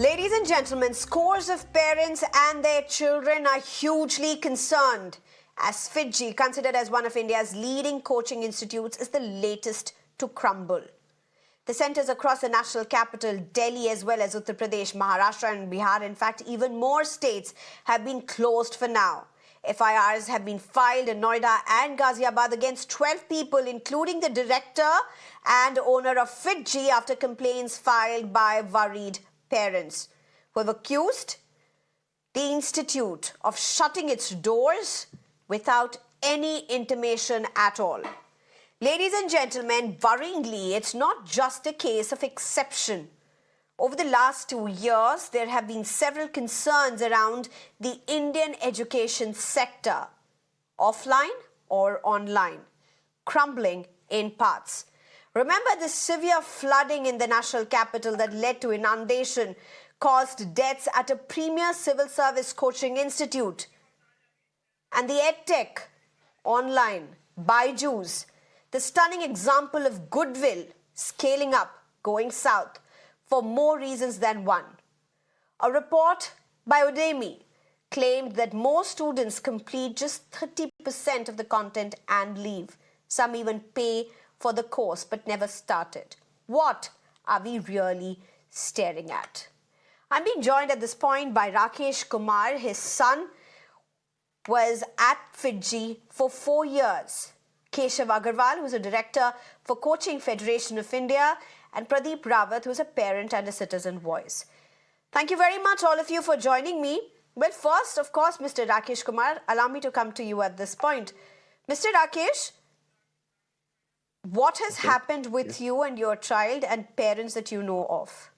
Ladies and gentlemen, scores of parents and their children are hugely concerned as FIITJEE, considered as one of India's leading coaching institutes, is the latest to crumble. The centres across the national capital, Delhi, as well as Uttar Pradesh, Maharashtra and Bihar, in fact, even more states have been closed for now. FIRs have been filed in Noida and Ghaziabad against 12 people, including the director and owner of FIITJEE, after complaints filed by worried parents who have accused the institute of shutting its doors without any intimation at all. Ladies and gentlemen, worryingly, it's not just a case of exception. Over the last 2 years, there have been several concerns around the Indian education sector, offline or online, crumbling in parts. Remember the severe flooding in the national capital that led to inundation, caused deaths at a premier civil service coaching institute. And the EdTech, online, Byju's, the stunning example of goodwill scaling up, going south, for more reasons than one. A report by Udemy claimed that most students complete just 30% of the content and leave. Some even pay for the course but never started. What are we really staring at? I'm being joined at this point by Rakesh Kumar. His son was at FIITJEE for 4 years. Keshav Agarwal, who's a director for Coaching Federation of India, and Pradeep Rawat, who's a parent and a citizen voice. Thank you very much, all of you, for joining me. Well, first, of course, Mr. Rakesh Kumar, allow me to come to you at this point. Mr. Rakesh, what has happened with you and your child and parents that you know of?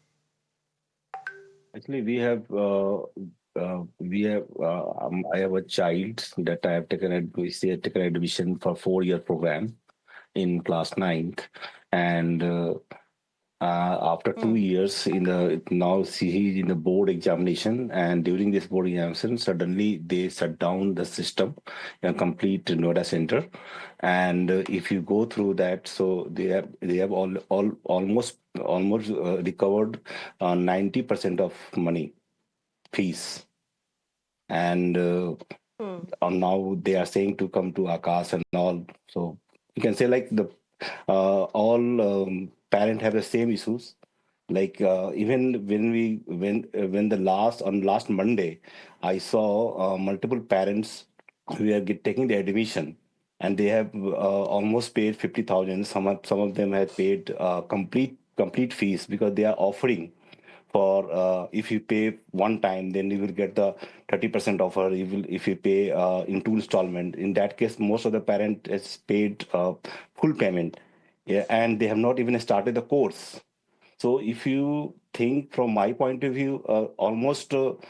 Actually, I have a child that I have taken admission for 4-year program in class 9th, and after 2 years he's in the board examination, and during this board examination, suddenly they shut down the system, complete Noida center, and if you go through that, so they have almost recovered 90% of money fees, and now they are saying to come to Akash and all. So you can say like the all parent have the same issues. Like even when the last Monday, I saw multiple parents who are taking the admission, and they have almost paid 50,000. Some of them have paid complete fees, because they are offering for if you pay one time, then you will get the 30% offer. If you pay in 2 installment. In that case, most of the parent has paid full payment, and they have not even started the course. So if you think from my point of view, almost 40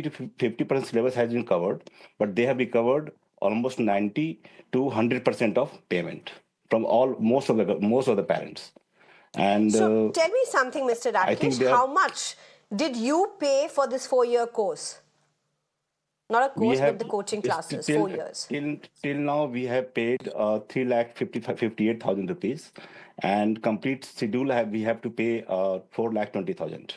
to 50% syllabus has been covered, but they have recovered almost 90 to 100% of payment from most of the parents. And so tell me something, Mr. Rakesh, how much did you pay for this 4-year course? Not a course, but the coaching classes, 4 years. Till now, we have paid 3,58,000 rupees, and complete schedule we have to pay 4,20,000.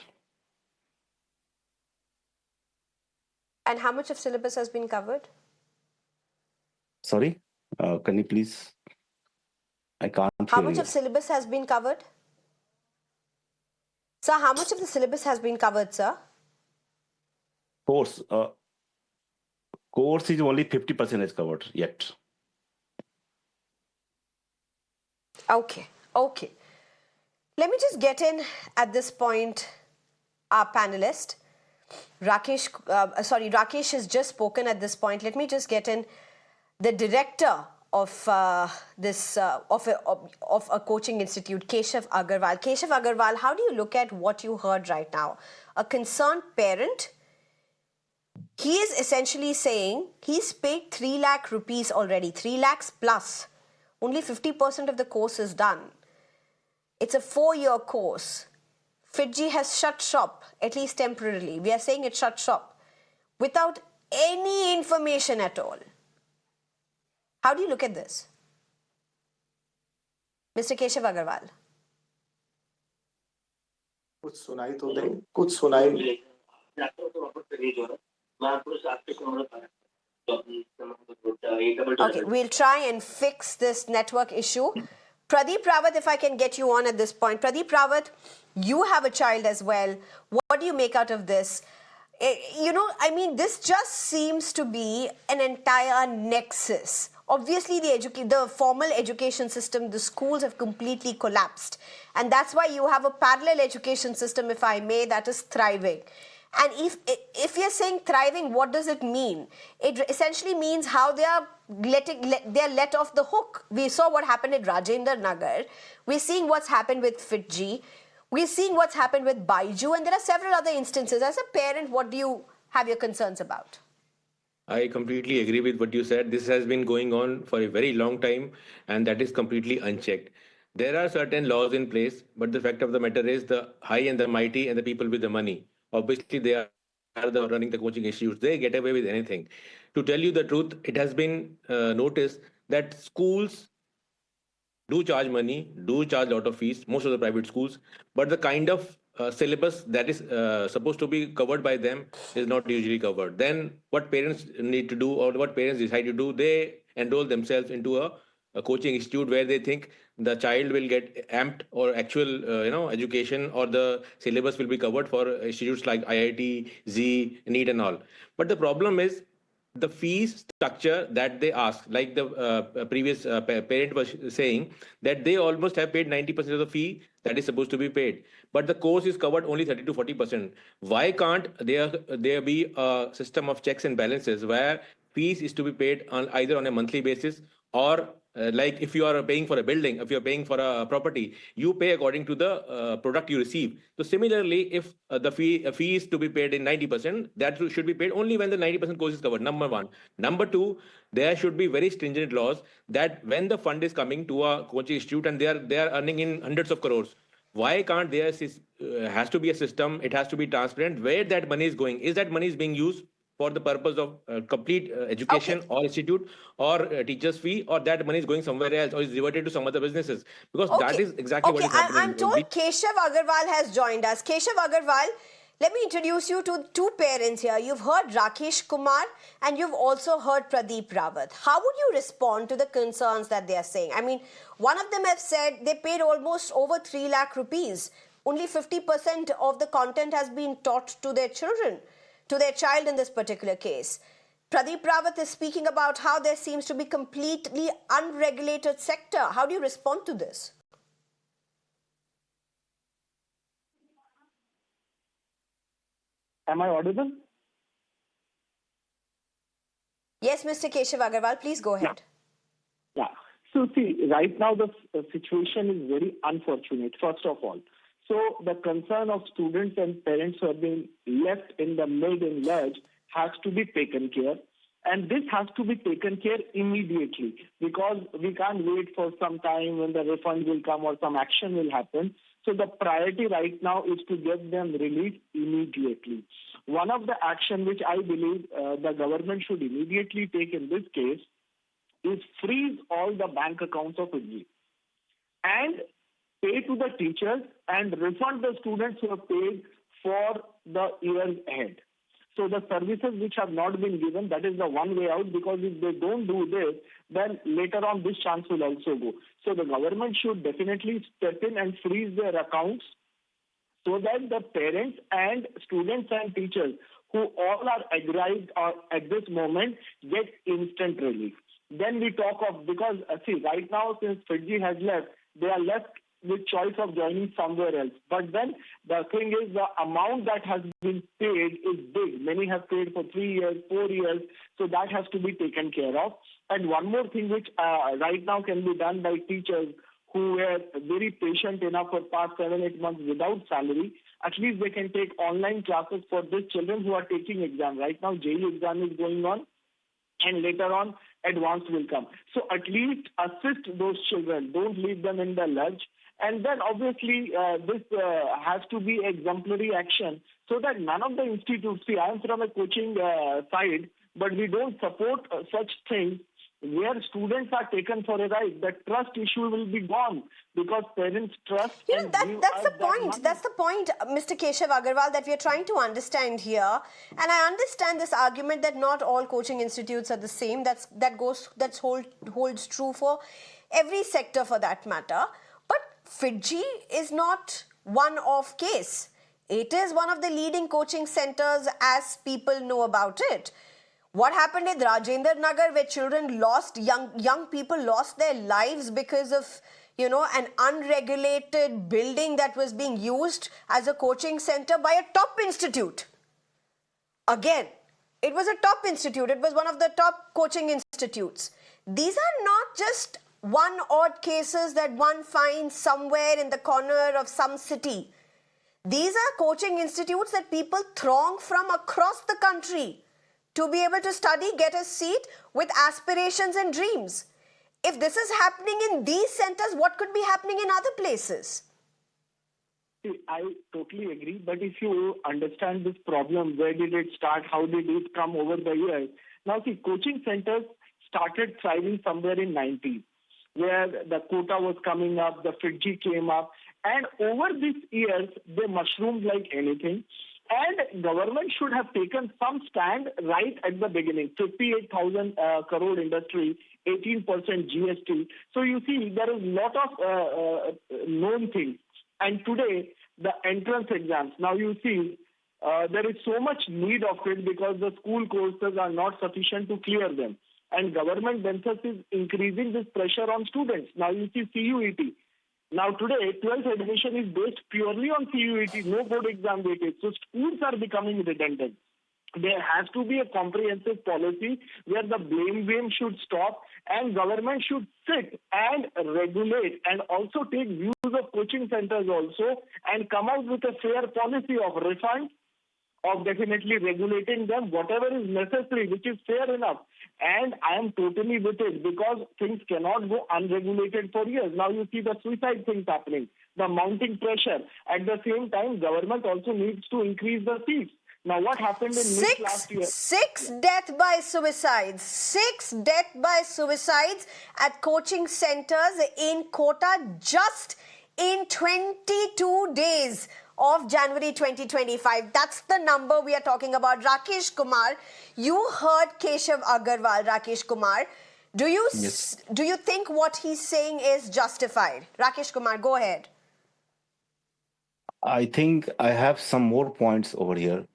And how much of syllabus has been covered? Sorry, can you please? I can't hear you. How much of syllabus has been covered? Sir, how much of the syllabus has been covered, sir? Course is only 50% is covered yet. Okay. Let me just get in at this point our panelist. Rakesh has just spoken at this point. Let me just get in the director of a coaching institute, Keshav Agarwal. Keshav Agarwal, how do you look at what you heard right now? A concerned parent, he is essentially saying he's paid 3 lakh rupees already, 3 lakhs plus. Only 50% of the course is done. It's a 4-year course. FIITJEE has shut shop, at least temporarily. We are saying it shut shop without any information at all. How do you look at this? Mr. Keshav Agarwal. कुछ सुनाई तो दे कुछ सुनाई Okay, we'll try and fix this network issue. Pradeep Rawat, if I can get you on at this point. Pradeep Rawat, you have a child as well. What do you make out of this? I mean, this just seems to be an entire nexus. Obviously, the formal education system, the schools have completely collapsed. And that's why you have a parallel education system, if I may, that is thriving. And if you're saying thriving, what does it mean? It essentially means how they are they're let off the hook. We saw what happened at Rajendra Nagar. We're seeing what's happened with FIITJEE. We're seeing what's happened with Baiju, and there are several other instances. As a parent, what do you have your concerns about? I completely agree with what you said. This has been going on for a very long time, and that is completely unchecked. There are certain laws in place, but the fact of the matter is the high and the mighty and the people with the money. Obviously, they are the running the coaching institutes. They get away with anything. To tell you the truth, it has been noticed that schools do charge money, do charge a lot of fees, most of the private schools, but the kind of syllabus that is supposed to be covered by them is not usually covered. Then what parents need to do or what parents decide to do, they enroll themselves into a coaching institute where they think the child will get amped or actual education or the syllabus will be covered for institutes like IIT, Z, NEET and all. But the problem is the fees structure that they ask, like the previous parent was saying, that they almost have paid 90% of the fee that is supposed to be paid, but the course is covered only 30 to 40%. Why can't there be a system of checks and balances where fees is to be paid on either on a monthly basis or like if you are paying for a building, if you're paying for a property, you pay according to the product you receive. So similarly, if the fee is to be paid in 90%, that should be paid only when the 90% course is covered. Number one. Number two, there should be very stringent laws that when the fund is coming to a coaching institute and they are earning in hundreds of crores, why can't there has to be a system, it has to be transparent where that money is going. Is that money is being used for the purpose of complete Okay. education or institute or teachers fee, or that money is going somewhere else or is diverted to some other businesses, because that Okay. is exactly what Okay. is happening. I'm told Keshav Agarwal has joined us. Keshav Agarwal, let me introduce you to two parents here. You've heard Rakesh Kumar and you've also heard Pradeep Rawat. How would you respond to the concerns that they are saying? I mean, one of them have said they paid almost over 3 lakh rupees. Only 50% of the content has been taught to their children, to their child in this particular case. Pradeep Rawat is speaking about how there seems to be completely unregulated sector. How do you respond to this? Am I audible? Yes, Mr. Keshav Agarwal, please go ahead. Yeah. So see, right now the situation is very unfortunate, first of all. So the concern of students and parents who have been left in the mid and lurch has to be taken care. And this has to be taken care immediately, because we can't wait for some time when the refund will come or some action will happen. So the priority right now is to get them released immediately. One of the action which I believe the government should immediately take in this case is freeze all the bank accounts of FIITJEE and pay to the teachers and refund the students who have paid for the years ahead. So the services which have not been given, that is the one way out, because if they don't do this, then later on this chance will also go. So the government should definitely step in and freeze their accounts so that the parents and students and teachers who all are aggrieved at this moment get instant relief. Then we talk of, because see, right now since FIITJEE has left, they are left with choice of joining somewhere else. But then the thing is, the amount that has been paid is big. Many have paid for 3 years, 4 years, so that has to be taken care of. And one more thing which right now can be done by teachers who were very patient enough for past 7-8 months without salary, at least they can take online classes for these children who are taking exam. Right now, JEE exam is going on, and later on, advanced will come. So at least assist those children. Don't leave them in the lurch. And then obviously this has to be exemplary action so that none of the institutes, see, I am from a coaching side, but we don't support such things where students are taken for a ride, the trust issue will be gone because parents trust and give That's us the that point. money. That's the point, Mr. Keshav Agarwal, that we are trying to understand here. And I understand this argument that not all coaching institutes are the same. Holds true for every sector for that matter. But FIITJEE is not one-off case. It is one of the leading coaching centers as people know about it. What happened in Rajendra Nagar, where young people lost their lives because of, an unregulated building that was being used as a coaching center by a top institute. Again, it was a top institute. It was one of the top coaching institutes. These are not just one odd cases that one finds somewhere in the corner of some city. These are coaching institutes that people throng from across the country to be able to study, get a seat with aspirations and dreams. If this is happening in these centers, what could be happening in other places? See, I totally agree. But if you understand this problem, where did it start? How did it come over the years? Now, see, coaching centers started thriving somewhere in 90s, where the quota was coming up, the FIITJEE came up, and over these years, they mushroomed like anything. And government should have taken some stand right at the beginning. 58,000 crore industry, 18% GST. So you see, there is a lot of known things. And today, the entrance exams. Now you see, there is so much need of it because the school courses are not sufficient to clear them. And government themselves is increasing this pressure on students. Now you see CUET. Now today, 12th admission is based purely on CUET, no board exam weightage. So schools are becoming redundant. There has to be a comprehensive policy where the blame game should stop and government should sit and regulate and also take views of coaching centers also and come out with a fair policy of refund, of definitely regulating them, whatever is necessary, which is fair enough. And I am totally with it because things cannot go unregulated for years. Now you see the suicide things happening, the mounting pressure. At the same time, government also needs to increase the seats. Now what happened in NIT last year? Six death by suicides. 6 death by suicides at coaching centers in Kota just in 22 days of January 2025. That's the number we are talking about. Rakesh Kumar, you heard Keshav Agarwal. Rakesh Kumar, do you think what he's saying is justified? Rakesh Kumar, go ahead. I think I have some more points over here.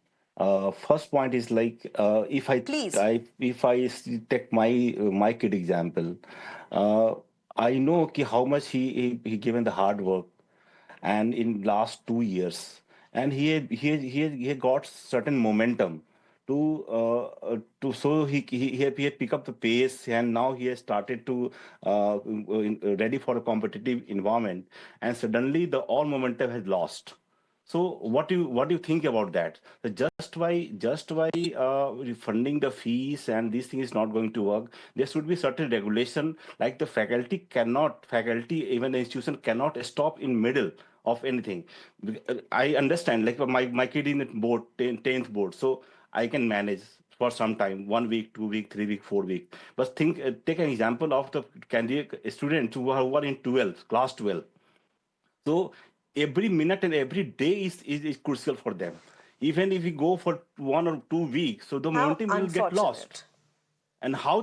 First point is like if I take my kid example, I know how much he given the hard work, and in last 2 years, and he had got certain momentum to so he had pick up the pace, and now he has started to ready for a competitive environment, and suddenly the all momentum has lost. So what do you think about that? That just by refunding the fees and this thing is not going to work. There should be certain regulation, like the faculty, even the institution cannot stop in middle of anything. I understand, like my kid in board 10th board, so I can manage for some time, 1 week, 2 week, 3 week, 4 week. But take an example of the candidate students who are in 12th, class 12. So every minute and every day is crucial for them. Even if we go for 1 or 2 weeks, so the How momentum will get lost. unfortunate. And how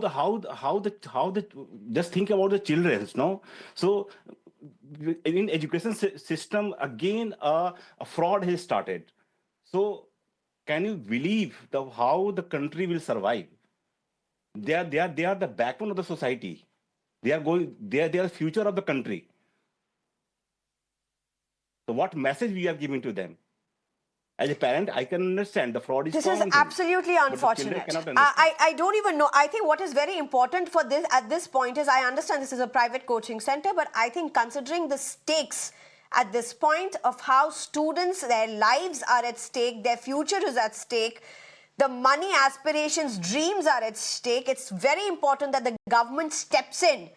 the just think about the children, no? So in education system again, a fraud has started. So can you believe how the country will survive? They are the backbone of the society. They are the future of the country. So what message we are giving to them? As a parent, I can understand the fraud is This is common thing, absolutely but the children unfortunate. cannot understand. I don't even know. I think what is very important for this at this point is, I understand this is a private coaching center, but I think considering the stakes at this point of how students, their lives are at stake, their future is at stake, the money, aspirations, dreams are at stake, it's very important that the government steps in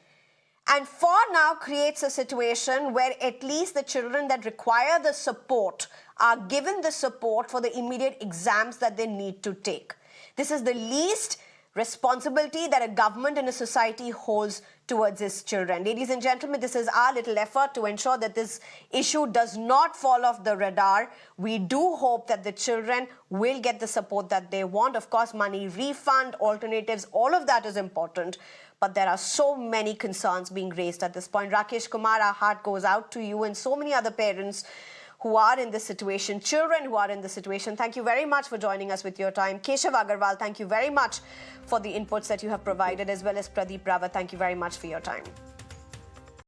and for now creates a situation where at least the children that require the support are given the support for the immediate exams that they need to take. This is the least responsibility that a government and a society holds towards its children. Ladies and gentlemen, this is our little effort to ensure that this issue does not fall off the radar. We do hope that the children will get the support that they want. Of course, money refund, alternatives, all of that is important. But there are so many concerns being raised at this point. Rakesh Kumar, our heart goes out to you and so many other parents who are in this situation, children who are in this situation. Thank you very much for joining us with your time. Keshav Agarwal, thank you very much for the inputs that you have provided, as well as Pradeep Rawat. Thank you very much for your time.